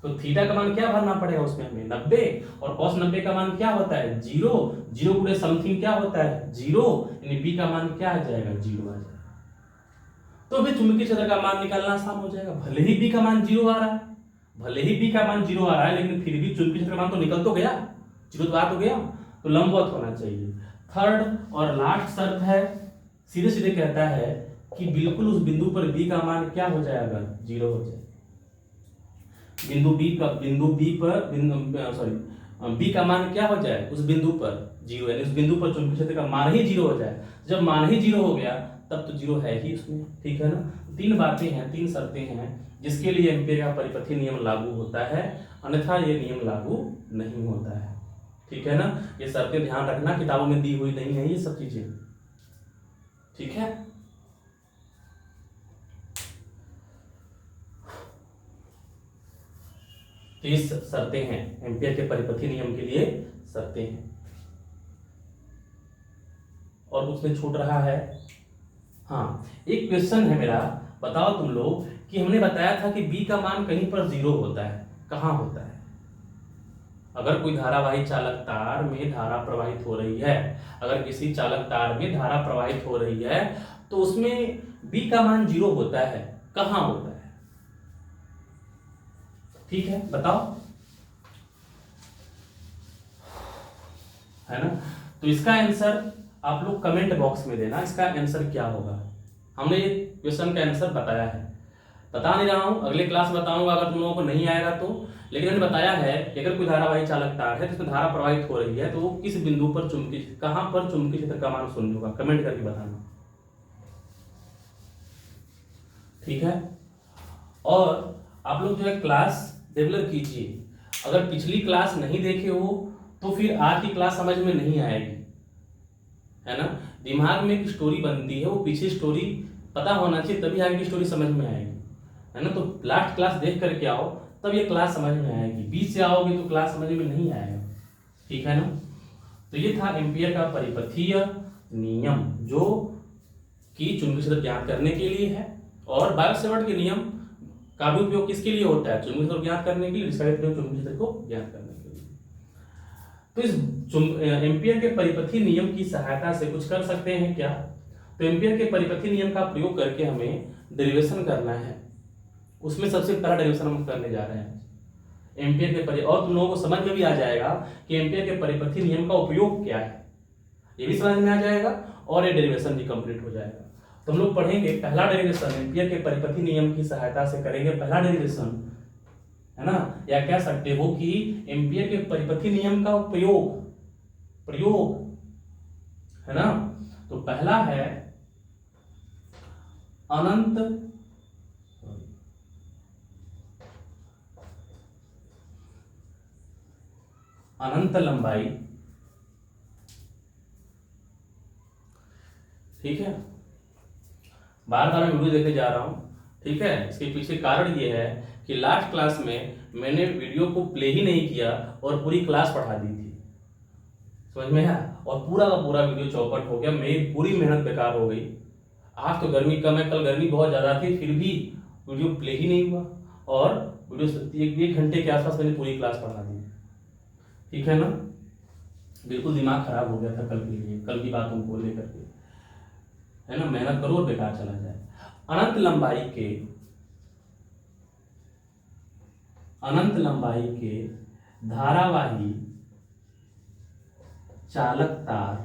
तो थीटा का मान क्या भरना पड़ेगा उसमें हमें, 90, और कॉस 90 का मान क्या होता है, 0, 0 गुणे समथिंग क्या होता है, 0, यानी बी का मान क्या आ जाएगा, 0 आ जाएगा। तो फिर चुंबकीय क्षेत्र का मान निकालना आसान हो जाएगा। भले ही बी का मान 0 आ रहा है, भले ही बी का मान 0 आ रहा है, लेकिन फिर भी चुंबकीय क्षेत्र का मान तो निकल तो गया, 0 तो आ तो गया, तो लंबवत होना चाहिए। थर्ड और लास्ट शर्त है, सीधे सीधे कहता है कि बिल्कुल उस बिंदु पर बी का मान क्या हो जाएगा, 0 हो जाए। बिंदु बी का मान क्या हो जाए उस बिंदु पर, 0, यानी उस बिंदु पर चुंबकीय क्षेत्र का मान ही 0 हो जाए। जब मान ही 0 हो गया तब तो 0 है ही उसमें, ठीक है ना। तीन बातें हैं, तीन शर्तें हैं जिसके लिए एम्पियर का परिपथीय नियम लागू होता है, अन्यथा ये नियम लागू नहीं होता है, ठीक है ना। ये शर्तें ध्यान रखना, किताबों में दी हुई नहीं है ये सब चीजें, ठीक है। तो ये शर्तें हैं एम्पियर के परिपथीय नियम के लिए, शर्तें हैं। और उसमें छूट रहा है, हाँ एक क्वेश्चन है मेरा, बताओ तुम लोग कि हमने बताया था कि बी का मान कहीं पर 0 होता है, कहाँ होता है। अगर कोई धारावाही चालक तार में धारा प्रवाहित हो रही है, अगर किसी चालक तार में धारा प्रवाहित हो रही है तो उसमें बी का मान 0 होता है, कहाँ होता है, ठीक है बताओ, है ना। तो इसका आंसर आप लोग कमेंट बॉक्स में देना, इसका आंसर क्या होगा। हमने ये क्वेश्चन का आंसर बताया है, बता नहीं रहा हूं, अगले क्लास बताऊंगा अगर तुम लोगों को नहीं आएगा तो, लेकिन मैंने बताया है कि अगर कोई धारावाही चालक तार है जिसमें धारा प्रवाहित हो रही है तो वो किस बिंदु पर चुंबकीय, कहां पर चुंबकीय क्षेत्र का मान 0 होगा, कमेंट करके बताना, ठीक है। और आप लोग जो है क्लास रेगुलर कीजिए, अगर पिछली क्लास नहीं देखे हो तो फिर आज की क्लास समझ में नहीं आएगी, है ना। दिमाग में एक स्टोरी बनती है, वो पीछे स्टोरी पता होना चाहिए, तभी आगे की स्टोरी समझ में आएगी, है ना। तो लास्ट क्लास देख करके आओ तब ये क्लास समझ में आएगी, बीच से आओगे तो क्लास समझ में नहीं आएगा, ठीक है ना। तो ये था एम्पियर का परिपथीय नियम जो कि चुंबकीय क्षेत्र ज्ञात करने के लिए है, और बायो-सेवर्ट के नियम का भी उपयोग किसके लिए होता है, चुंबकीय क्षेत्र ज्ञात करने के लिए, जिसका उपयोग चुंबकीय क्षेत्र को ज्ञात करने के लिए। तो इस एम्पियर के परिपथीय नियम की सहायता से कुछ कर सकते हैं क्या, तो एम्पियर के परिपथीय नियम का प्रयोग करके हमें डेरिवेशन करना है। उसमें सबसे पहला डेरिवेशन हम करने जा रहे हैं एम्पियर के और तुम लोगों को समझ में भी आ जाएगा कि एम्पियर के परिपथीय नियम का उपयोग क्या है, ये भी समझ में आ जाएगा और ये डेरिवेशन भी कंप्लीट हो जाएगा। तो हम लोग पढ़ेंगे पहला डेरिवेशन, एम्पियर के परिपथीय नियम की सहायता से करेंगे पहला डेरिवेशन, है ना। या कह सकते हो कि एम्पियर के परिपथीय नियम का प्रयोग, है ना। तो पहला है अनंत लंबाई ठीक है, बार बार मैं वीडियो देखे जा रहा हूँ। ठीक है, इसके पीछे कारण ये है कि लास्ट क्लास में मैंने वीडियो को प्ले ही नहीं किया और पूरी क्लास पढ़ा दी थी, समझ में आया, और पूरा का पूरा वीडियो चौपट हो गया, मेरी पूरी मेहनत बेकार हो गई। आज तो गर्मी कम है, कल गर्मी बहुत ज़्यादा थी, फिर भी वीडियो प्ले ही नहीं हुआ और वीडियो एक घंटे के आसपास मैंने पूरी क्लास पढ़ा दी। ठीक है ना, बिल्कुल दिमाग खराब हो गया था कल के लिए, कल की बातों को लेकर के, है ना। मेहनत करो और बेकार चला जाए। अनंत लंबाई के धारावाही चालक तार,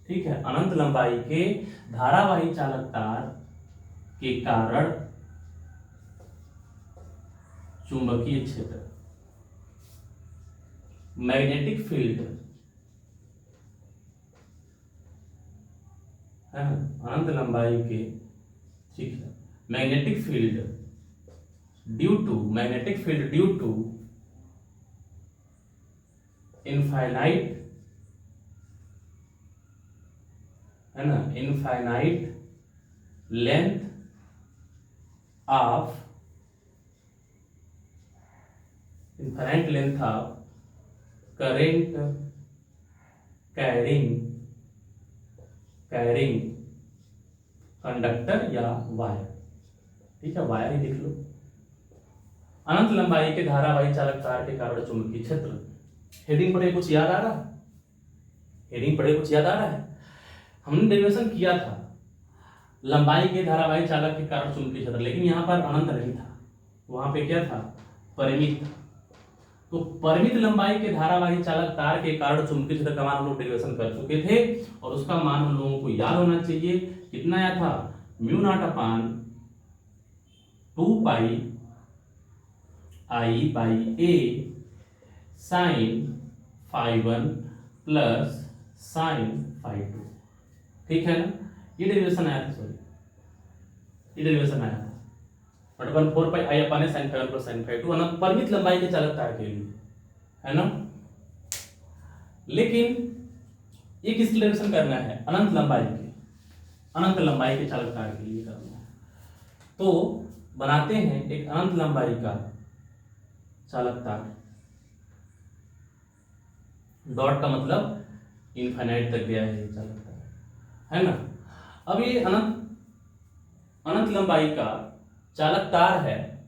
ठीक है, अनंत लंबाई के धारावाही चालक तार के कारण चुंबकीय क्षेत्र, मैग्नेटिक फील्ड, है ना, अनंत लंबाई के, ठीक है, magnetic field due to infinite, है ना, infinite length of current carrying conductor या वायर, ठीक है, वायर ही लिख लो। अनंत लंबाई के धारावाही चालक तार के कारण चुंबकीय क्षेत्र। हेडिंग पढ़े कुछ याद आ रहा है? हमने डेरिवेशन किया था लंबाई के धारावाही चालक के कारण चुंबकीय क्षेत्र, लेकिन यहाँ पर अनंत नहीं था, वहां पे क्या था, परिमित था। तो परिमित लंबाई के धारावाही चालक तार के कारण चुंबकीय क्षेत्र का मान हम लोग डेरिवेशन कर चुके थे और उसका मान हम लोगों को याद होना चाहिए। कितना आया था, mu naught upon 2 pi I by a sine phi 1 plus sine phi 2, ठीक है ना। ये डेरिवेशन आया था, ये डेरिवेशन आया था, but 1/4 pi I upon sine phi 1 plus sine phi 2 अनंत परिमित लंबाई के चालक तार के लिए, है ना। लेकिन ये किसकी डेरिवेशन करना है, अनंत लंबाई के चालक तार के लिए करना है। तो बनाते हैं एक अनंत लंबाई का चालक तार, डॉट का मतलब इनफाइनाइट तक गया है ये चालक तार, है ना। अब ये अनंत लंबाई का चालक तार है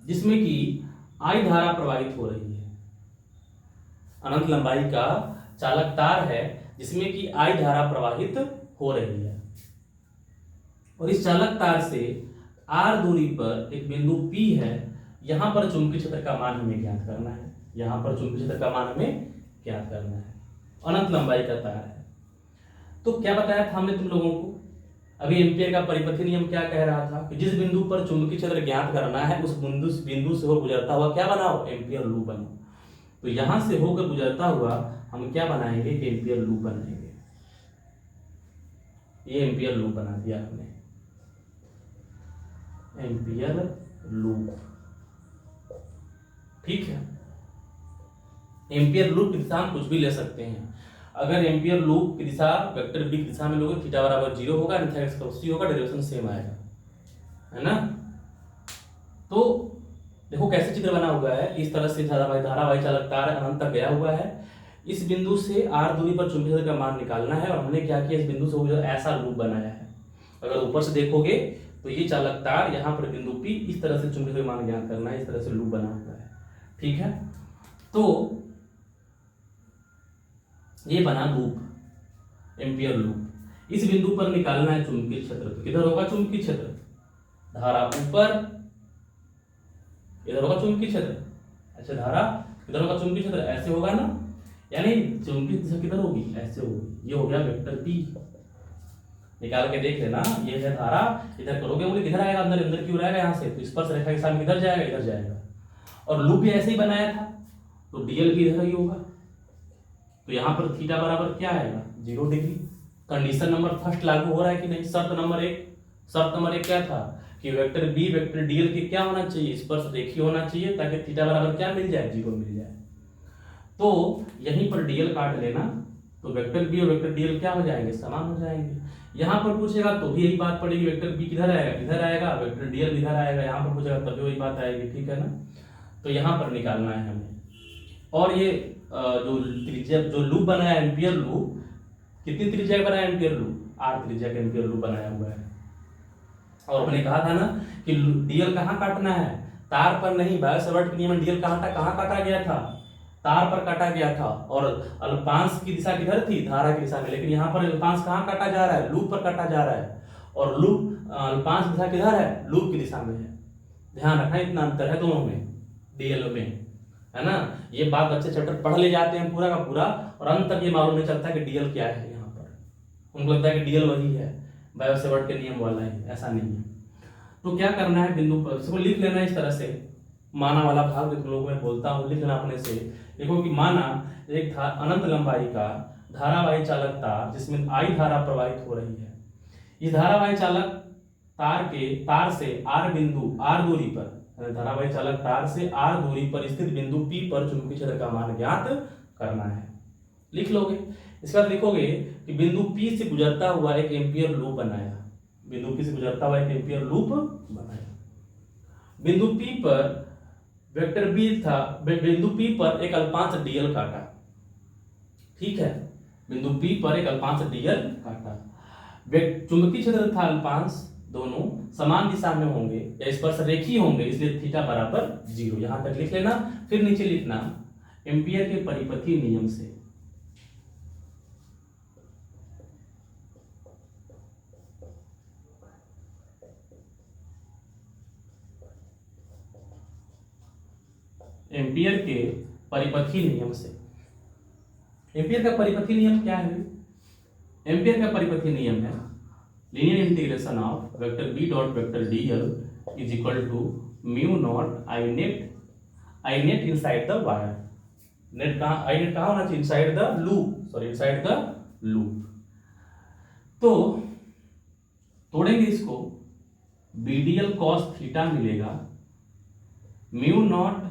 जिसमें कि आई धारा प्रवाहित हो रही है। अनंत लंबाई का चालक तार है जिसमें कि आई धारा प्रवाहित हो रही है और इस चालक तार से आर दूरी पर एक बिंदु P है। यहां पर चुंबकीय क्षेत्र का मान हमें ज्ञात करना है, अनंत लंबाई का तार है। तो क्या बताया था हमने तुम लोगों को, अभी एम्पियर का परिपथी नियम क्या कह रहा था कि जिस बिंदु पर चुंबकीय क्षेत्र ज्ञात करना है उस बिंदु से हो गुजरता हुआ क्या बनाओ, एम्पियर लूप बनाओ। तो यहां से होकर गुजरता हुआ हम क्या बनाएंगे, एम्पियर लूप बनाएंगे। ये एम्पियर लूप बना दिया हमने, एम्पियर लूप, ठीक है। एम्पियर लूप की दिशा हम कुछ भी ले सकते हैं। अगर एम्पियर लूप की दिशा वेक्टर बी की दिशा में लोगे थीटा बराबर 0 होगा, अन्यथा x का c होगा, डेरिवेशन सेम आएगा, है ना। तो देखो कैसे चित्र बना हुआ है, इस तरह से धारावाही चालक तार अनंत तक गया हुआ है। इस बिंदु से r दूरी पर चुंबकीय क्षेत्र का मान निकालना है और हमने क्या किया, इस बिंदु से ऐसा लूप बनाया है। अगर ऊपर से देखोगे तो ये चालक तार यहाँ पर बिंदु P, इस तरह से चुंबकीय क्षेत्र मान ज्ञात करना है, इस तरह से लूप बना हुआ है, ठीक है। तो ये बना लूप, एम्पियर लूप। इस बिंदु पर निकालना है चुंबकीय क्षेत्र। तो किधर होगा चुंबकीय क्षेत्र, धारा ऊपर, इधर होगा चुंबकीय क्षेत्र। अच्छा, धारा किधर होगा चुंबकीय क्षेत्र, ऐसे होगा ना, यानी चुंबकीय दिशा किधर होगी, ऐसे होगी। ये हो गया वेक्टर P, निकाल के देख लेना। ये है धारा, इधर करोगे बोले किधर आएगा, अंदर क्यों रहेगा, यहाँ से तो स्पर्श रेखा के साथ किधर जाएगा, इधर जाएगा। और लूप भी ऐसे ही बनाया था, तो डीएल भी इधर ही होगा। तो यहाँ पर थीटा बराबर क्या आएगा, 0 डिग्री। कंडीशन नंबर फर्स्ट लागू हो रहा है कि नहीं, शर्त नंबर एक क्या था कि वेक्टर बी वेक्टर डीएल के क्या होना चाहिए, स्पर्श रेखीय होना चाहिए, ताकि थीटा बराबर क्या मिल जाए, 0 मिल जाए। तो यहीं पर डीएल काट लेना, तो वेक्टर बी और वेक्टर डीएल क्या हो जाएंगे, समान हो जाएंगे। यहाँ पर पूछेगा तो भी यही बात पड़ेगी, वेक्टर बी किधर आएगा, इधर आएगा, वेक्टर डीएल इधर आएगा, यहाँ पर पूछेगा तब भी वही बात आएगी, ठीक है ना। तो यहाँ पर निकालना है हमें। और ये जो त्रिज्या जो लूप बनाया एम्पियर लूप, कितनी त्रिज्या का बनाया एम्पियर लूप, आर त्रिज्या का एम्पियर लूप बनाया हुआ है। और हमने कहा था ना कि डीएल कहाँ काटना है, तार पर नहीं। बायो-सैवर्ट के नियम में डीएल कहाँ काटा गया था, तार पर काटा गया था। और अल्पांश की दिशा किधर थी, धारा की दिशा में। लेकिन यहाँ पर अल्पांश कहाँ काटा जा रहा है, लूप पर काटा जा रहा है। और लूप अल्पांश दिशा किधर है, लूप की दिशा में है। ध्यान रखना इतना अंतर है दोनों में, डीएल में, है ना। ये बात बच्चे चैप्टर पढ़ ले जाते हैं पूरा का पूरा, और अंत तक ये मालूम नहीं चलता कि डीएल क्या है। यहाँ पर उनको लगता है कि डीएल वही है, बायो-सैवर्ट के नियम वाला है, ऐसा नहीं है। तो क्या करना है, बिंदु पर इसको लिख लेना इस तरह से, माना वाला भाग जो तुम लोगों में बोलता हूँ लिख लेना अपने से। देखो कि माना एक अनंत लंबाई का धारावाही चालक तार जिसमें आई धारा प्रवाहित हो रही है। इस धारावाही चालक तार से आर बिंदु, आर दूरी पर, धारावाही चालक तार से आर दूरी पर स्थित बिंदु P पर चुंबकीय क्षेत्र का मान ज्ञात करना है। लिख लोगे। इसके बाद लिखोगे कि बिंदु P से गुजरता हुआ एक एम्पियर लूप बनाया। बिंदु P से गुजरता हुआ एक एम्पियर लूप बनाया। बिंदु P पर वेक्टर बी था, बिंदु P पर एक अल्पांश डीएल काटा, ठीक है। बिंदु P पर एक अल्पांश डीएल काटा। चुंबकीय क्षेत्र था अल्पांश, दोनों समान दिशा में होंगे या स्पर्श रेखीय होंगे, इसलिए थीटा बराबर 0। यहां तक लिख लेना। फिर नीचे लिखना एम्पियर के परिपथीय नियम से, एम्पियर के परिपथीय नियम से। एम्पियर का परिपथीय नियम क्या है, एम्पियर का परिपथीय नियम है linear integration of vector B dot vector DL is equal to mu not I net inside the wire. Net कहाँ, आई नेट कहाँ होना चाहिए, inside the loop, sorry inside the loop. तो तोड़ेंगे इसको, बीडीएल कॉस थीटा मिलेगा, म्यू नॉट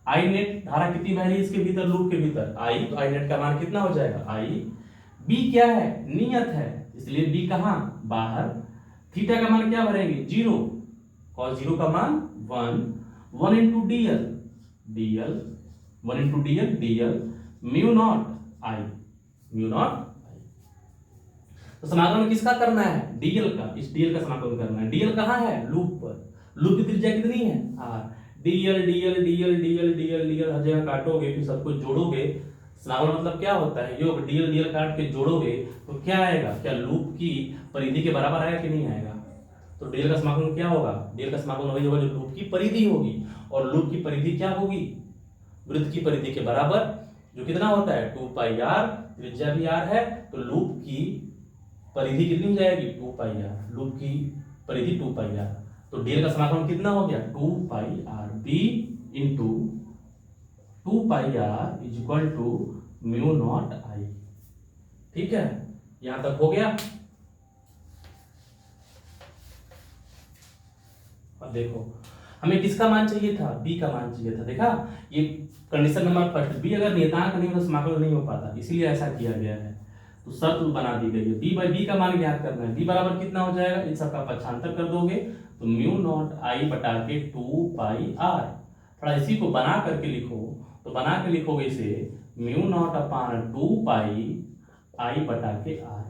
आई नेट, धारा कितनी बह रही है इसके भीतर, लूप के भीतर आई, तो आई नेट का मान कितना हो जाएगा आई। बी क्या है, नियत है, इसलिए बी कहां, बाहर। थीटा का मान क्या भरेंगे 0, cos 0 का मान 1 into d l, 1 into d l mu not I. तो समाकलन किसका करना है, डीएल का। इस डीएल का समाकलन करना है। डीएल कहां है, लूप पर। लूप की त्रिज्या कितनी है, R. D l d l d l d l d l d l हर जगह काटोगे, फिर सब कुछ जोड़ोगे। समाकलन मतलब क्या होता है, योग। डीएल डीएल काट के जोड़ोगे तो क्या आएगा, क्या लूप की परिधि के बराबर आएगा कि नहीं आएगा। तो डीएल का समाकलन क्या होगा, डीएल का समाकलन वही होगा जो लूप की परिधि होगी। और लूप की परिधि क्या होगी, वृत्त की परिधि के बराबर, जो कितना होता है 2 पाई आर, त्रिज्या भी आर है, तो लूप की परिधि कितनी हो जाएगी 2 पाई आर, लूप की परिधि 2 पाई आर। तो डीएल का समाकलन कितना हो गया 2 pi R B into 2 pi R is equal to mu not I. ठीक है, यहां तक हो गया। अब देखो हमें किसका मान चाहिए था, बी का मान चाहिए था। देखा, ये कंडीशन नंबर फर्स्ट, बी अगर नियतांक नहीं हो तो समाकलन नहीं हो पाता, इसीलिए ऐसा किया गया है। तो शर्त बना दी गई है, बी बाई बी का मान ज्ञात करना है। बी बराबर कितना हो जाएगा, इन सबका पक्षांतर कर दोगे तो म्यू नॉट आई बटा के 2 पाई आर। थोड़ा इसी को बना करके लिखो, तो बना के लिखोगे इसे म्यू नॉट अपान 2 पाई आई बटा के आर,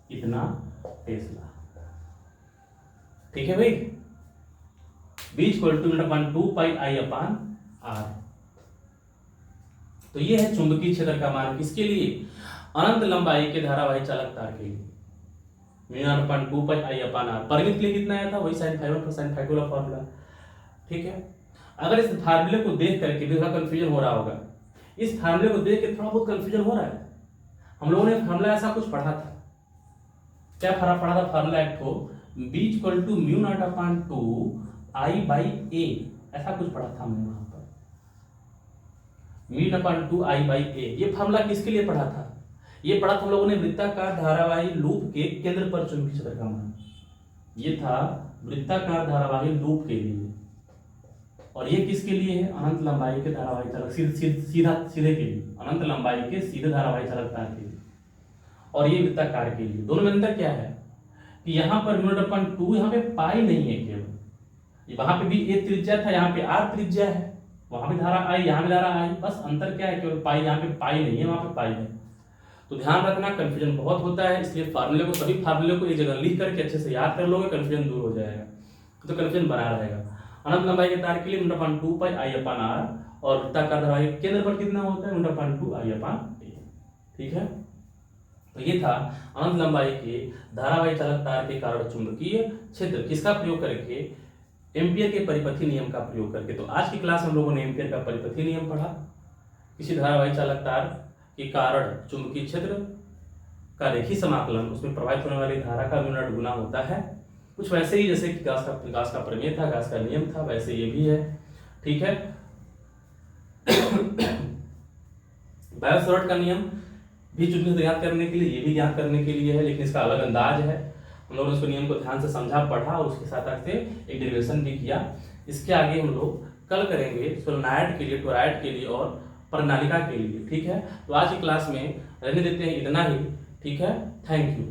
इतना टेस्ला। ठीक है भाई, B equal to upon 2 pi I upon R. तो ये है चुंबकीय क्षेत्र का मान, किसके लिए, अनंत लंबाई के धारावाही चालक तार के लिए। Mu naught upon 2 pi I upon R, परिमित के लिए कितना आया था, वही sin φ1 प्लस sin φ2 वाला फॉर्मूला। ठीक है, अगर इस फार्मूले को देख करके भी थोड़ा कंफ्यूजन हो रहा होगा, इस फार्मूले को देख के थोड़ा बहुत कंफ्यूजन हो रहा है। हम लोगों ने फार्मूला ऐसा कुछ पढ़ा था, क्या पढ़ा था फार्मूला एक तो, B equal to mu naught upon 2 I by A, ऐसा कुछ पढ़ा था हमने वहां पर, mu naught upon 2 I by A. ये फार्मूला किसके लिए पढ़ा था, ये पढ़ा था हम लोगों ने वृत्ताकार धारावाही लूप के केंद्र पर चुंबकीय क्षेत्र का मान। ये था वृत्ताकार धारावाही लूप के लिए, और ये किसके लिए है? अनंत लंबाई के धारावाही चालक सीधे के लिए, अनंत लंबाई के सीधे धारावाही चालक तार के लिए। और ये वृत्ताकार के लिए। दोनों में अंतर क्या है कि यहाँ पर μ/2 यहाँ पे पाई नहीं है केवल, वहां पे भी ए त्रिज्या था, यहाँ पे आर त्रिज्या है, वहां भी धारा आई, यहाँ भी धारा आई, बस अंतर क्या है केवल पाई, यहाँ पे पाई नहीं है, वहां पे पाई है। तो ध्यान रखना, कंफ्यूजन बहुत होता है, इसलिए फार्मूले को, सभी फार्मूले को एक जगह लिख करके अच्छे से याद कर लोगे, कंफ्यूजन दूर हो जाएगा, तो कंफ्यूजन बना रहेगा। अनंत लंबाई के तार के लिए μ/2 पाई I/r और वृत्ताकार धारावाही केंद्र पर कितना होता है? μ/2 I/a। ठीक है, तो ये था अनंत लंबाई के धारावाही चालक तार के कारण चुंबकीय क्षेत्र, किसका प्रयोग करके? एम्पियर के परिपथी नियम का प्रयोग करके। तो आज की क्लास हम लोगों ने एम्पियर का परिपथी नियम पढ़ा, किसी धारावाही चालक तार के कारण चुंबकीय क्षेत्र का रेखीय समाकलन, उसमें प्रवाहित होने वाली धारा का म्यू गुना होता है, कुछ वैसे ही जैसे कि गाउस का प्रमेय था, गाउस का नियम था, वैसे ये भी है। ठीक है, बायो-सैवर्ट का नियम भी चुंबकीय ज्ञात करने के लिए, ये भी ज्ञात करने के लिए है, लेकिन इसका अलग अंदाज है। हम लोगों ने उसको नियम को ध्यान से समझा, पढ़ा और उसके साथ से एक डेरिवेशन भी किया। इसके आगे हम लोग कल करेंगे सोलेनॉइड के लिए, टोरॉइड के लिए और प्रणालिका के लिए। ठीक है, तो आज की क्लास में रहने देते हैं इतना ही। ठीक है, थैंक यू।